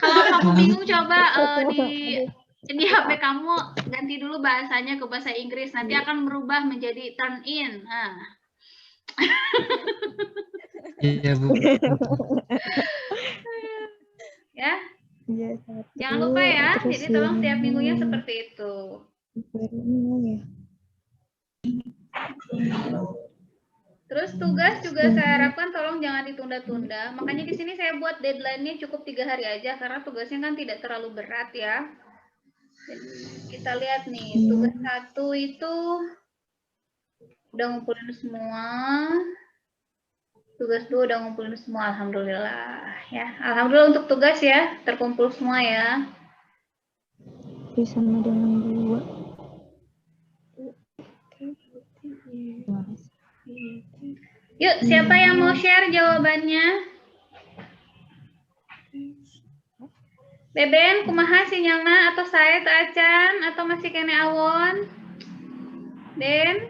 Kalau kamu bingung coba di HP kamu ganti dulu bahasanya ke bahasa Inggris. Nanti akan berubah menjadi turn in. Nah. Iya Bu. Ya. Jangan lupa ya. Jadi tolong tiap minggunya seperti itu. Terus tugas juga saya harapkan tolong jangan ditunda-tunda. Makanya di sini saya buat deadline-nya cukup 3 hari aja karena tugasnya kan tidak terlalu berat ya. Kita lihat nih, tugas 1 itu udah ngumpulin semua. Tugas 2 udah ngumpulin semua, alhamdulillah ya. Alhamdulillah untuk tugas ya, terkumpul semua ya. I sama dengan 2. Yuk, siapa yang mau share jawabannya? Beben, kumaha sinyalna atau saya atau Acan atau masih kene awon? Den?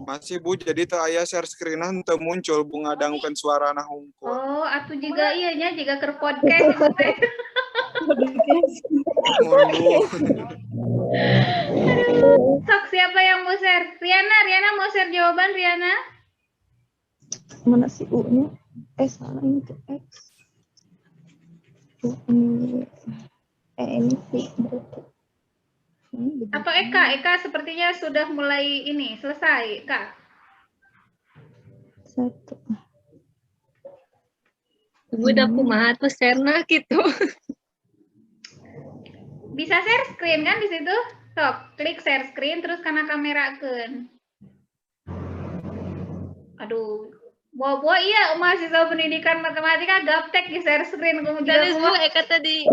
Masih Bu, jadi teu aya share screen-an teu muncul bunga dangukeun suarana hungkul. Oh, atuh juga iya nya juga ke podcast itu teh. Mun Bu. Sok siapa yang mau share? Riana mau share jawaban Riana? Mana si U-nya? Salah ini tuh X. Ini sih berarti. Atau Eka? Eka sepertinya sudah mulai ini selesai, Kak. 1. Ibu udah kumaha tuh serna gitu. Bisa share screen kan di situ? Sok, klik share screen terus karena kamerakeun. Aduh, bawa iya mahasiswa pendidikan matematika gaptek di share screen kamu juga. Dari Bu Eka tadi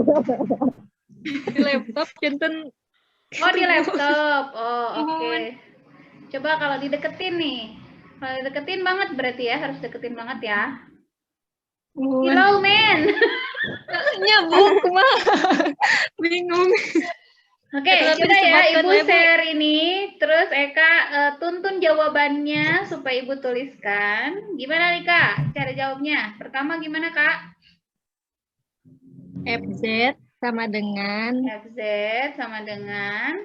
di laptop janten. Oh, di laptop. Oh, oke. Coba kalau dideketin nih. Kalau dideketin banget berarti ya, harus deketin banget ya. Hello, men. Nyambung kumaha. Bingung. Oke, coba ya Ibu share ini, terus Eka tuntun jawabannya supaya Ibu tuliskan. Gimana nih Kak, cara jawabnya? Pertama gimana Kak? FZ sama dengan FZ sama dengan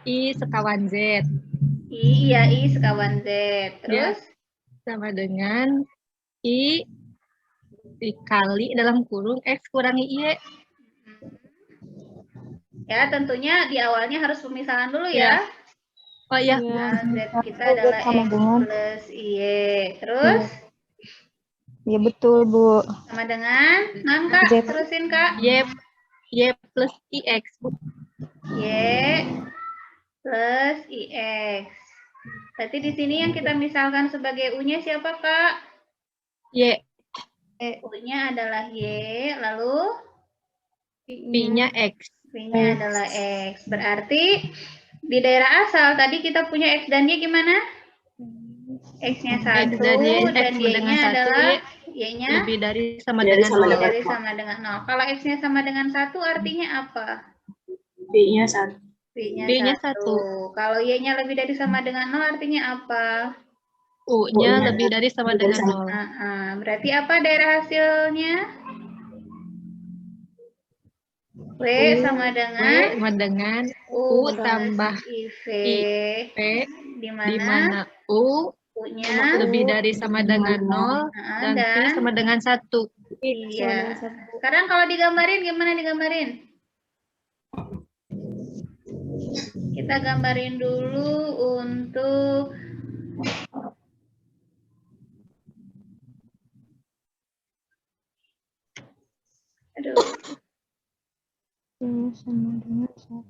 I sekawan Z. I sekawan Z. Terus? Sama dengan I dikali dalam kurung X kurangi Y. Ya, tentunya di awalnya harus pemisahan dulu ya. Oh iya. Nah, Z kita adalah X plus Y. Terus? Ya betul, Bu. Sama dengan? Non Kak, terusin Kak. Y plus IX. Y plus IX. Berarti di sini yang kita misalkan sebagai U-nya siapa, Kak? Y. U-nya adalah Y, lalu? P-nya X. P-nya adalah X. Berarti di daerah asal tadi kita punya X dan Y gimana? X-nya 1 dan Y-nya adalah Y-nya lebih dari sama dengan 0. lebih dari sama dengan 0. Kalau X-nya sama dengan 1 artinya apa? B-nya 1. B-nya 1. Kalau Y-nya lebih dari sama dengan 0 artinya apa? U-nya lebih dari sama dengan 0. Berarti apa daerah hasilnya? W sama dengan U tambah IV. P Di mana mana U-nya lebih dari sama dengan 0 dan P sama dengan 1. Iya. Sekarang kalau digambarin gimana digambarin? Kita gambarin dulu untuk Sama dengan 1.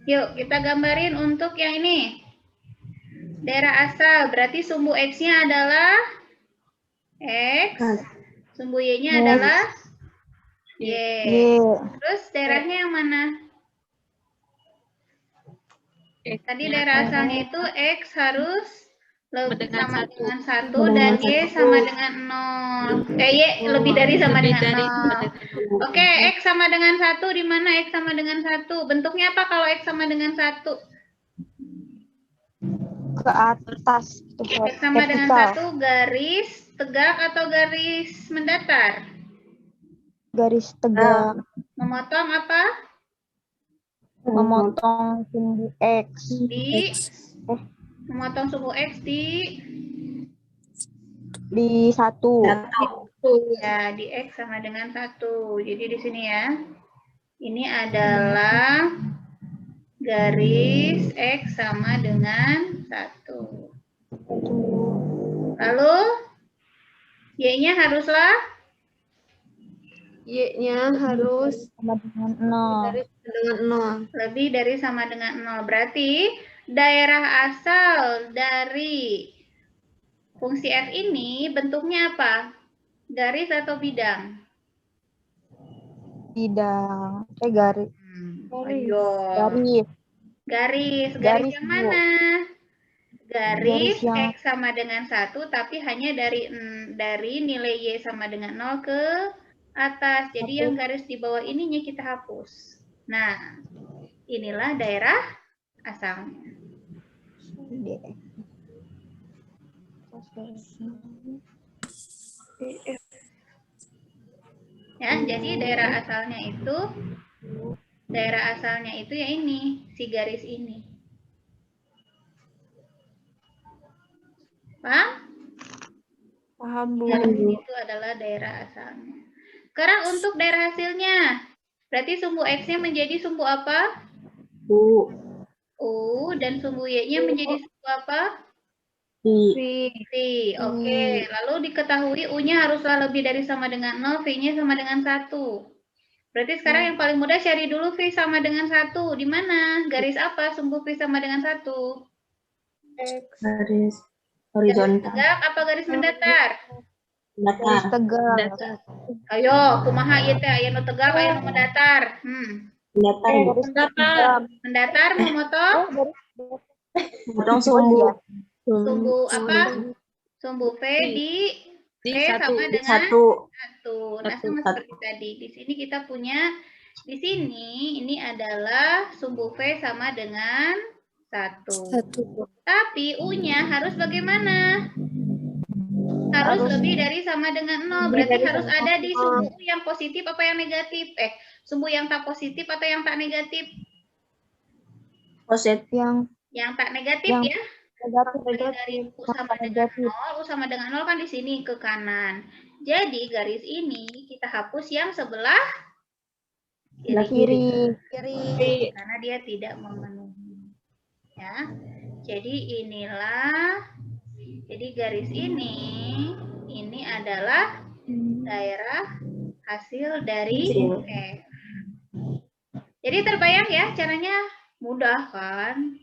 Yuk, kita gambarin untuk yang ini. Daerah asal, berarti sumbu X-nya adalah X. Sumbu Y-nya adalah Y. Terus daerahnya yang mana? Tadi daerah asalnya itu X harus sama dengan 1 dan Y sama dengan 0. Y lebih dari sama dengan 0. Oke, X sama dengan 1 di mana X sama dengan 1? Bentuknya apa kalau X sama dengan 1? Ke atas. X sama dengan 1 garis tegak atau garis mendatar? Garis tegak. Memotong apa? Memotong sumbu X. Memotong sumbu X di 1. Ya, di X sama dengan 1. Jadi di sini ya. Ini adalah garis X sama dengan 1. Lalu, Y-nya haruslah Y-nya harus Sama dengan 0. dari dengan 0. lebih dari sama dengan 0. Berarti daerah asal dari fungsi f ini bentuknya apa? Garis atau bidang? Bidang. Garis. Ayo. Garis. Garis. Garis Garis, yang Bu. mana? Garis Garis yang- X sama dengan 1, tapi hanya dari nilai Y sama dengan 0 ke atas. Jadi yang garis di bawah ininya kita hapus. Nah, inilah daerah asalnya. Ya, jadi daerah asalnya itu ya ini, si garis ini. Paham? Paham, Bu. Garis itu adalah daerah asalnya. Sekarang untuk daerah hasilnya. Berarti sumbu X-nya menjadi sumbu apa? U. U, dan sumbu Y-nya menjadi sumbu apa? I. V. Oke. Lalu diketahui U-nya haruslah lebih dari sama dengan 0, V-nya sama dengan 1. Berarti sekarang yang paling mudah cari dulu V sama dengan 1. Di mana? Garis apa sumbu V sama dengan 1? Garis Garis horizontal. tegak apa garis mendatar? Garis Datar. tegak. Ayo, kumaha ieu teh aya nu tegak, aya nu mendatar. Datar. Garis tegak. Mendatar memotong Potong sumbu. sumbu apa? Sumbu V di V sama dengan 1. 1. Nah, sama seperti tadi. Di sini kita punya, di sini ini adalah sumbu V sama dengan 1. Tapi U-nya harus bagaimana? Harus lebih dari sama dengan 0. Berarti harus ada di sumbu U yang positif apa yang negatif? Sumbu yang tak positif atau yang tak negatif? Positif. Yang tak negatif Yang ya. Dari U sama dengan 0, U sama dengan 0 kan di sini ke kanan. Jadi garis ini kita hapus yang sebelah Kiri. karena dia tidak memenuhi. Ya. Jadi inilah, jadi garis ini adalah daerah hasil dari F. Jadi terbayang ya caranya, mudah kan?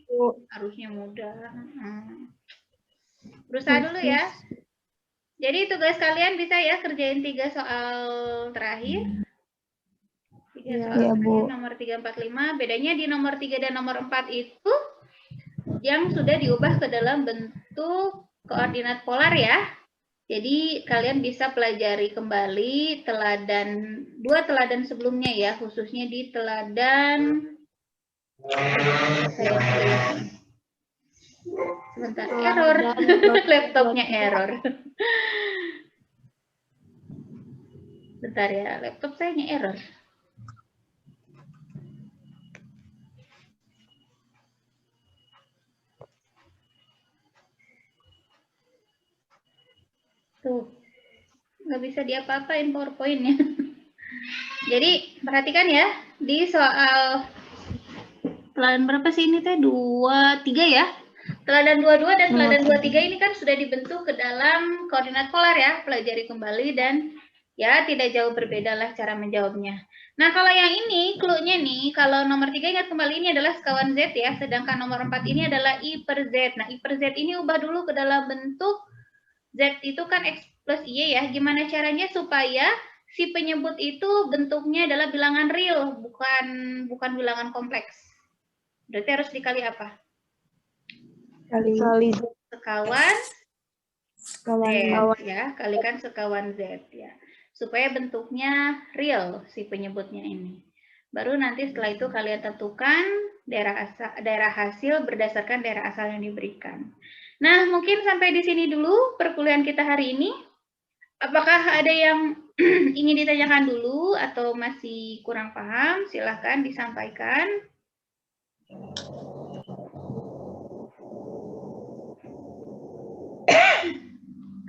Harusnya mudah. Berusaha dulu ya. Jadi tugas kalian bisa ya kerjain 3 soal terakhir. 3 soal Iya, terakhir, Bu. nomor 3, 4, 5. Bedanya di nomor 3 dan nomor 4 itu yang sudah diubah ke dalam bentuk koordinat polar ya. Jadi kalian bisa pelajari kembali dua teladan sebelumnya ya, khususnya di teladan sebentar, error. Laptopnya error. Bentar ya, laptop saya error. Tuh, nggak bisa diapa-apain PowerPoint-nya. Jadi, perhatikan ya, di soal teladan berapa sih ini teh? 2, 3 ya? Teladan 22 dan teladan 23 ini kan sudah dibentuk ke dalam koordinat polar ya. Pelajari kembali dan ya tidak jauh berbeda lah cara menjawabnya. Nah, kalau yang ini, clue-nya nih, kalau nomor 3 ingat kembali ini adalah sekawan Z ya, sedangkan nomor 4 ini adalah I per Z. Nah, I per Z ini ubah dulu ke dalam bentuk Z itu kan X plus Y ya. Gimana caranya supaya si penyebut itu bentuknya adalah bilangan real, bukan bilangan kompleks. Berarti harus dikali apa? Kali Sekawan kawan. Z ya, kalikan sekawan Z ya. Supaya bentuknya real si penyebutnya ini. Baru nanti setelah itu kalian tentukan daerah hasil berdasarkan daerah asal yang diberikan. Nah, mungkin sampai di sini dulu perkuliahan kita hari ini. Apakah ada yang ingin ditanyakan dulu atau masih kurang paham? Silahkan disampaikan.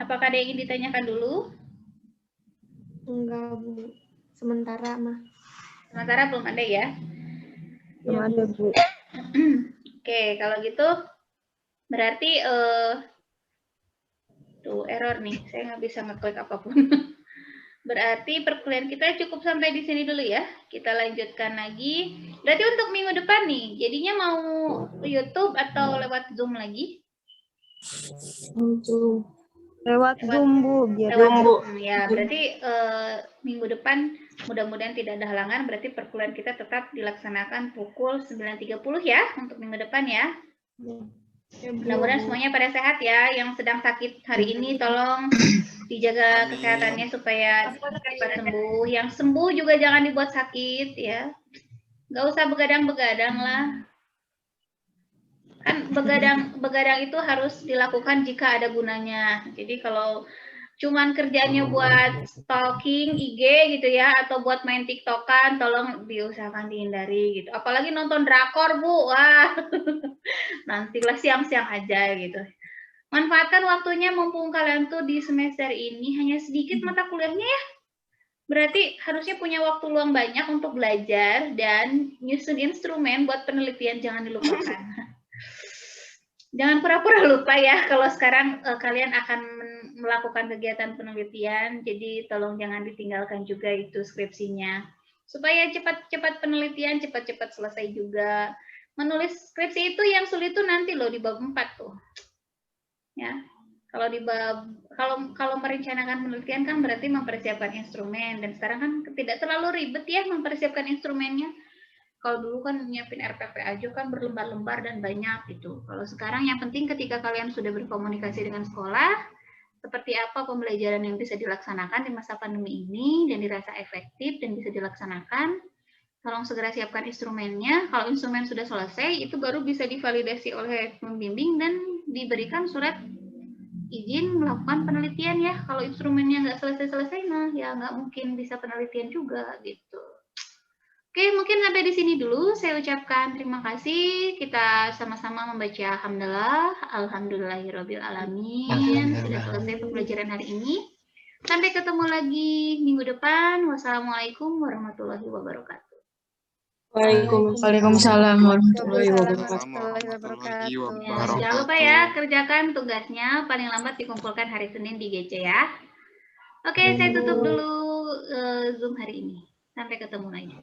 Apakah ada yang ingin ditanyakan dulu? Enggak, Bu. Sementara mah. Sementara belum ada ya. Belum ada, Bu. Oke, kalau gitu berarti tuh error nih. Saya nggak bisa ngeklik apapun. Berarti perkuliahan kita cukup sampai di sini dulu ya. Kita lanjutkan lagi. Berarti untuk minggu depan nih, jadinya mau YouTube atau lewat Zoom lagi? Lewat Zoom, Bu. Biar Lewat Zoom ya. Berarti minggu depan mudah-mudahan tidak ada halangan. Berarti perkuliahan kita tetap dilaksanakan pukul 9.30 ya untuk minggu depan ya. Mudah-mudahan semuanya pada sehat ya. Yang sedang sakit hari ini tolong dijaga kesehatannya supaya cepat sembuh. Yang sembuh juga jangan dibuat sakit ya. Nggak usah begadang-begadang lah. Kan begadang itu harus dilakukan jika ada gunanya. Jadi kalau cuman kerjanya buat stalking IG gitu ya, atau buat main TikTokan, tolong diusahakan dihindari gitu. Apalagi nonton drakor, Bu. Wah, nantilah siang-siang aja gitu. Manfaatkan waktunya mumpung kalian tuh di semester ini hanya sedikit mata kuliahnya ya. Berarti harusnya punya waktu luang banyak untuk belajar dan nyusun instrumen buat penelitian, jangan dilupakan. Jangan pura-pura lupa ya kalau sekarang kalian akan melakukan kegiatan penelitian, jadi tolong jangan ditinggalkan juga itu skripsinya. Supaya cepat-cepat penelitian, cepat-cepat selesai juga. Menulis skripsi itu yang sulit tuh nanti loh di bab 4 tuh. Ya. Kalau di bab kalau merencanakan penelitian kan berarti mempersiapkan instrumen, dan sekarang kan tidak terlalu ribet ya mempersiapkan instrumennya. Kalau dulu kan nyiapin RPP aja kan berlembar-lembar dan banyak gitu. Kalau sekarang yang penting ketika kalian sudah berkomunikasi dengan sekolah, seperti apa pembelajaran yang bisa dilaksanakan di masa pandemi ini dan dirasa efektif dan bisa dilaksanakan, tolong segera siapkan instrumennya. Kalau instrumen sudah selesai, itu baru bisa divalidasi oleh pembimbing dan diberikan surat izin melakukan penelitian ya. Kalau instrumennya nggak selesai-selesai, nah ya nggak mungkin bisa penelitian juga gitu. Oke, mungkin sampai di sini dulu. Saya ucapkan terima kasih. Kita sama-sama membaca Alhamdulillah, Alhamdulillahirrabbilalamin. Sudah selesai pembelajaran hari ini. Sampai ketemu lagi minggu depan. Wassalamualaikum warahmatullahi wabarakatuh. Waalaikumsalam warahmatullahi Warahmatullahi wabarakatuh. Ya, jangan lupa ya, kerjakan tugasnya. Paling lambat dikumpulkan hari Senin di GC ya. Oke, saya tutup dulu Zoom hari ini. Sampai ketemu lagi.